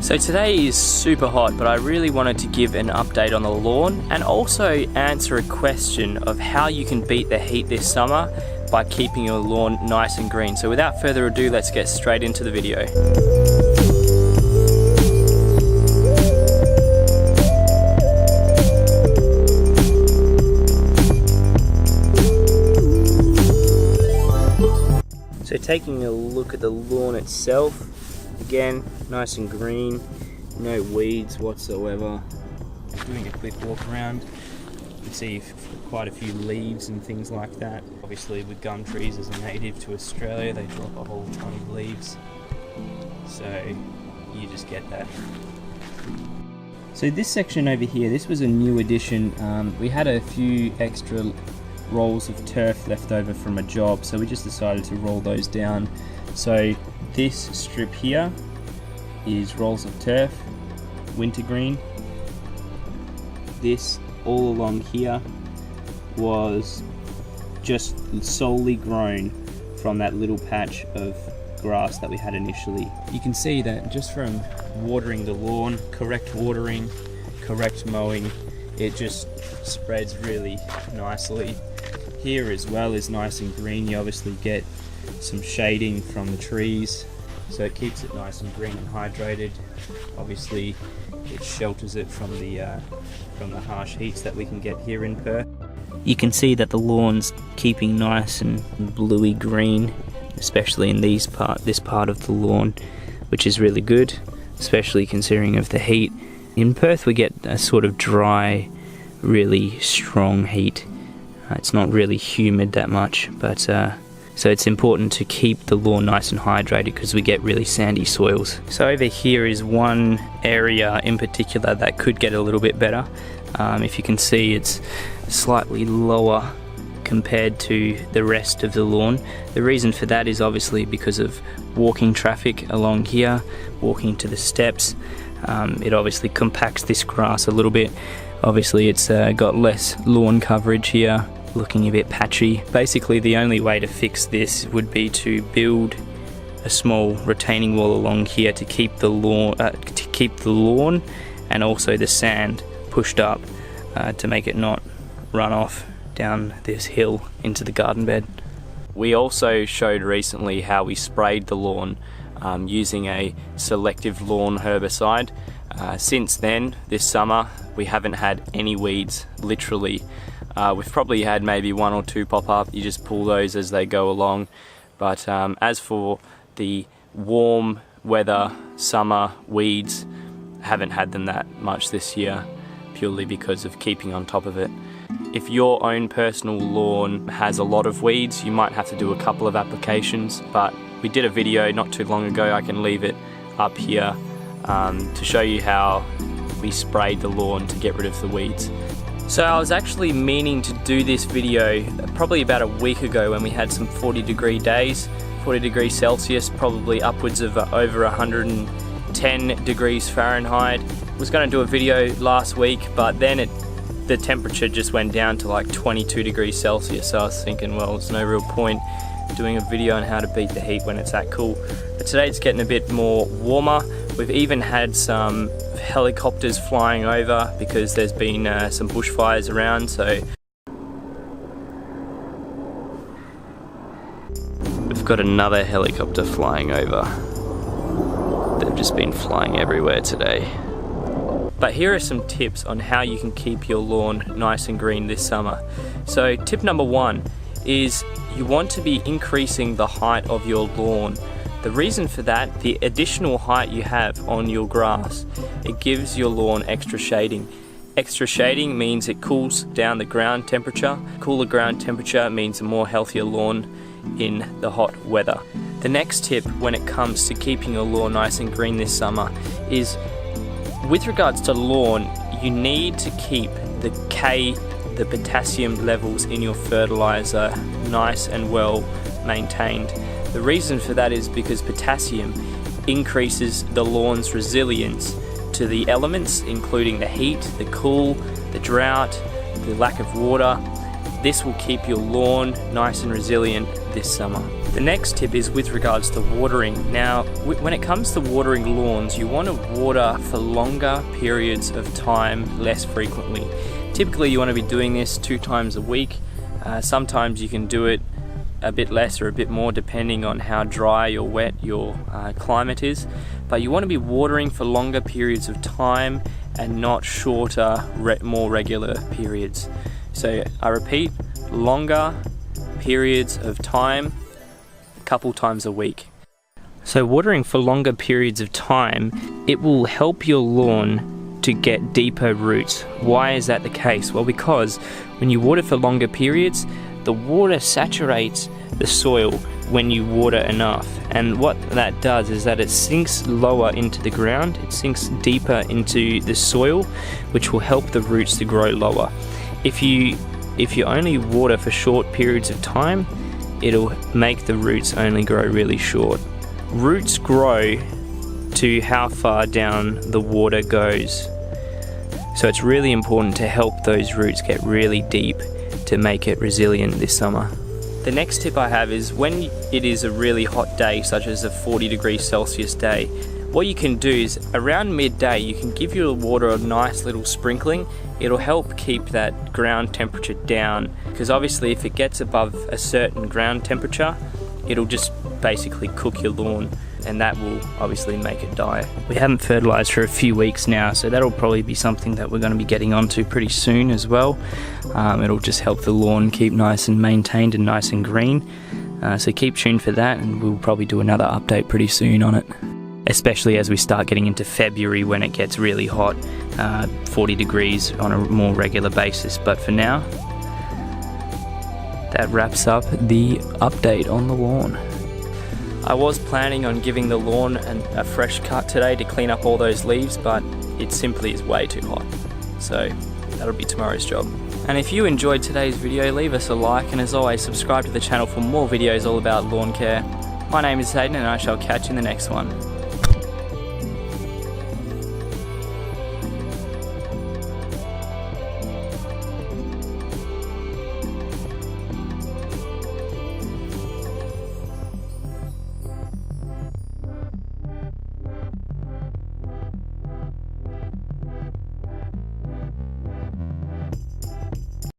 So today is super hot, but I really wanted to give an update on the lawn and also answer a question of how you can beat the heat this summer by keeping your lawn nice and green. So without further ado, let's get straight into the video. So taking a look at the lawn itself, again, nice and green, no weeds whatsoever. Doing a quick walk around, you can see quite a few leaves and things like that. Obviously with gum trees as a native to Australia, they drop a whole ton of leaves. So you just get that. So this section over here, this was a new addition. We had a few extra rolls of turf left over from a job, so we just decided to roll those down. So this strip here is rolls of turf, wintergreen. This all along here was just solely grown from that little patch of grass that we had initially. You can see that just from watering the lawn, correct watering, correct mowing, it just spreads really nicely. Here as well is nice and green. You obviously get some shading from the trees, so it keeps it nice and green and hydrated. Obviously it shelters it from the harsh heats that we can get here in Perth. You can see that the lawn's keeping nice and bluey green, especially in this part of the lawn, which is really good, especially considering of the heat. In Perth we get a sort of dry, really strong heat. It's not really humid that much, but so it's important to keep the lawn nice and hydrated because we get really sandy soils. So over here is one area in particular that could get a little bit better. If you can see, it's slightly lower compared to the rest of the lawn. The reason for that is obviously because of walking traffic along here, walking to the steps. It obviously compacts this grass a little bit. Obviously it's got less lawn coverage here, looking a bit patchy. Basically the only way to fix this would be to build a small retaining wall along here to keep the lawn and also the sand pushed up to make it not run off down this hill into the garden bed. We also showed recently how we sprayed the lawn using a selective lawn herbicide. Since then, this summer, we haven't had any weeds, literally. We've probably had maybe one or two pop up. You just pull those as they go along. But as for the warm weather summer weeds, haven't had them that much this year, purely because of keeping on top of it. If your own personal lawn has a lot of weeds, you might have to do a couple of applications, but we did a video not too long ago. I can leave it up here to show you how we sprayed the lawn to get rid of the weeds. So I was actually meaning to do this video probably about a week ago when we had some 40-degree days, 40 degrees Celsius, probably upwards of over 110 degrees Fahrenheit. I was going to do a video last week, but then the temperature just went down to like 22 degrees Celsius, so I was thinking, well, there's no real point doing a video on how to beat the heat when it's that cool. But today it's getting a bit more warmer. We've even had some helicopters flying over because there's been some bushfires around, so we've got another helicopter flying over. They've just been flying everywhere today. But here are some tips on how you can keep your lawn nice and green this summer. So tip number one is you want to be increasing the height of your lawn. The reason for that, the additional height you have on your grass, it gives your lawn extra shading. Extra shading means it cools down the ground temperature. Cooler ground temperature means a more healthier lawn in the hot weather. The next tip when it comes to keeping your lawn nice and green this summer is, with regards to lawn, you need to keep the potassium levels in your fertilizer nice and well maintained. The reason for that is because potassium increases the lawn's resilience to the elements, including the heat, the cool, the drought, the lack of water. This will keep your lawn nice and resilient this summer. The next tip is with regards to watering. Now, when it comes to watering lawns, you want to water for longer periods of time, less frequently. Typically, you want to be doing this 2 times a week. Sometimes you can do it a bit less or a bit more depending on how dry or wet your climate is. But you want to be watering for longer periods of time and not shorter, more regular periods. So I repeat, longer periods of time, a couple times a week. So watering for longer periods of time, it will help your lawn to get deeper roots. Why is that the case? Well, because when you water for longer periods, the water saturates the soil when you water enough, and what that does is that it sinks lower into the ground, it sinks deeper into the soil, which will help the roots to grow lower. If you only water for short periods of time, it'll make the roots only grow really short. Roots grow to how far down the water goes, so it's really important to help those roots get really deep to make it resilient this summer. The next tip I have is when it is a really hot day, such as a 40 degrees Celsius day, what you can do is around midday you can give your water a nice little sprinkling. It'll help keep that ground temperature down, because obviously if it gets above a certain ground temperature, it'll just basically cook your lawn, and that will obviously make it die. We haven't fertilized for a few weeks now, so that'll probably be something that we're going to be getting onto pretty soon as well. It'll just help the lawn keep nice and maintained and nice and green. So keep tuned for that, and we'll probably do another update pretty soon on it, especially as we start getting into February when it gets really hot, 40 degrees on a more regular basis. But for now, that wraps up the update on the lawn. I was planning on giving the lawn a fresh cut today to clean up all those leaves, but it simply is way too hot. So that'll be tomorrow's job. And if you enjoyed today's video, leave us a like, and as always, subscribe to the channel for more videos all about lawn care. My name is Hayden, and I shall catch you in the next one.